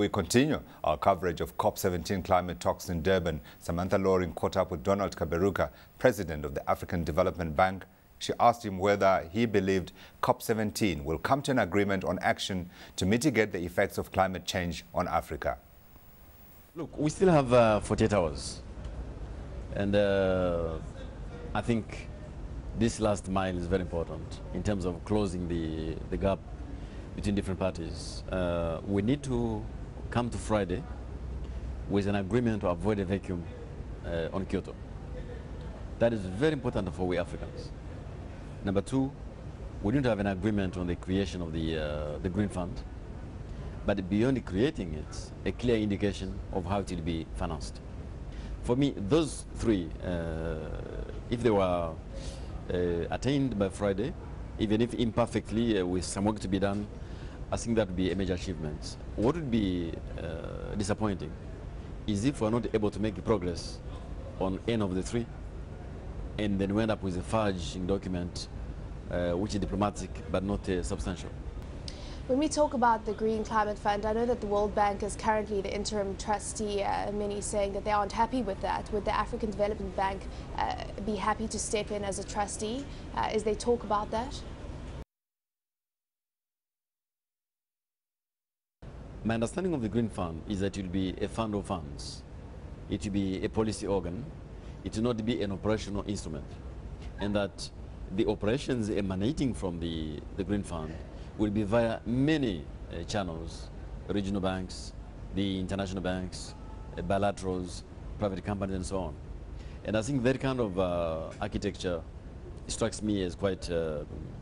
We continue our coverage of COP17 climate talks in Durban. Samantha Loring caught up with Donald Kaberuka, president of the African Development Bank. She asked him whether he believed COP17 will come to an agreement on action to mitigate the effects of climate change on Africa. Look, we still have 48 hours. And I think this last mile is very important in terms of closing the gap between different parties. We need to come to Friday with an agreement to avoid a vacuum on Kyoto. That is very important for we Africans. Number two, we need to have an agreement on the creation of the Green Fund, but beyond creating it, a clear indication of how it will be financed. For me, those three, if they were attained by Friday, even if imperfectly with some work to be done, I think that would be a major achievement. What would be disappointing is if we're not able to make progress on any of the three, and then we end up with a fudging document which is diplomatic but not substantial. When we talk about the Green Climate Fund, I know that the World Bank is currently the interim trustee, many saying that they aren't happy with that. Would the African Development Bank be happy to step in as a trustee? Is there talk about that? My understanding of the Green Fund is that it will be a fund of funds. It will be a policy organ. It will not be an operational instrument. And that the operations emanating from the Green Fund will be via many channels, regional banks, the international banks, bilaterals, private companies, and so on. And I think that kind of architecture strikes me as quite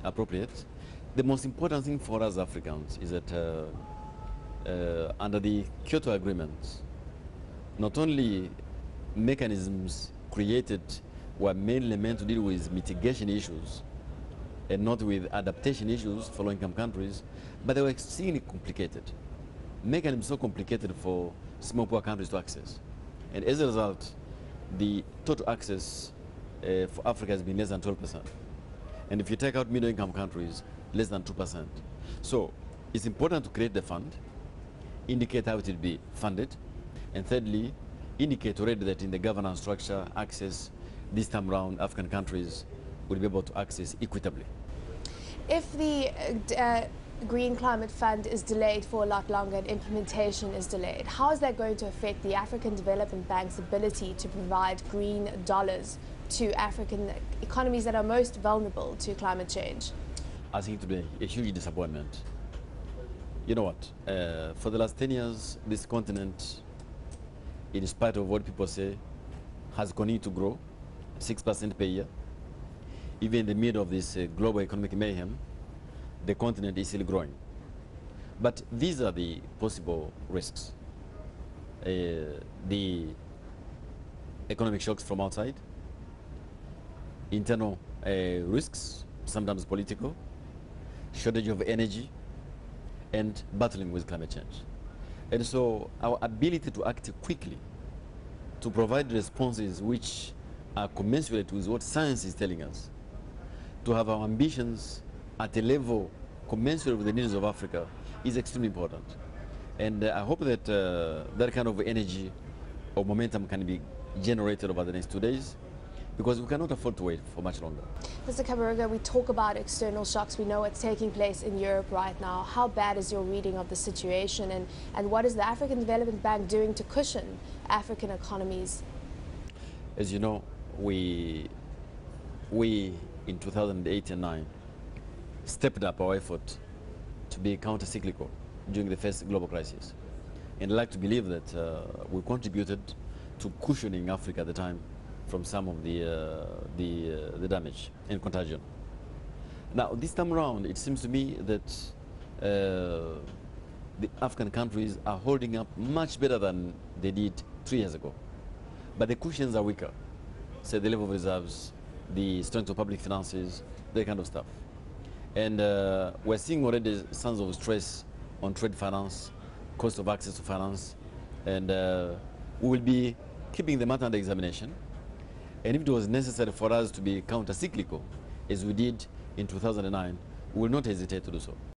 appropriate. The most important thing for us Africans is that under the Kyoto Agreement, not only mechanisms created were mainly meant to deal with mitigation issues and not with adaptation issues for low-income countries, but they were extremely complicated. Mechanisms so complicated for small poor countries to access. And as a result, the total access for Africa has been less than 12%. And if you take out middle-income countries, less than 2%. So it's important to create the fund, indicate how it will be funded, and thirdly, indicate already that in the governance structure, access, this time around, African countries will be able to access equitably. If the Green Climate Fund is delayed for a lot longer and implementation is delayed, how is that going to affect the African Development Bank's ability to provide green dollars to African economies that are most vulnerable to climate change? I think it will be a huge disappointment. You know what, for the last 10 years, this continent, in spite of what people say, has continued to grow 6% per year. Even in the middle of this global economic mayhem, the continent is still growing. But these are the possible risks. The economic shocks from outside, internal risks, sometimes political, shortage of energy, and battling with climate change. And so our ability to act quickly, to provide responses which are commensurate with what science is telling us, to have our ambitions at a level commensurate with the needs of Africa is extremely important. And I hope that that kind of energy or momentum can be generated over the next 2 days, because we cannot afford to wait for much longer. Mr. Kaberuka, we talk about external shocks. We know what's taking place in Europe right now. How bad is your reading of the situation, and what is the African Development Bank doing to cushion African economies? As you know, we in 2008 and 9 stepped up our effort to be counter-cyclical during the first global crisis. And I'd like to believe that we contributed to cushioning Africa at the time from some of the damage and contagion. Now, this time around, it seems to me that the African countries are holding up much better than they did 3 years ago. But the cushions are weaker. Say the level of reserves, the strength of public finances, that kind of stuff. And we're seeing already signs of stress on trade finance, cost of access to finance, and we will be keeping the matter under examination. And if it was necessary for us to be counter-cyclical, as we did in 2009, we will not hesitate to do so.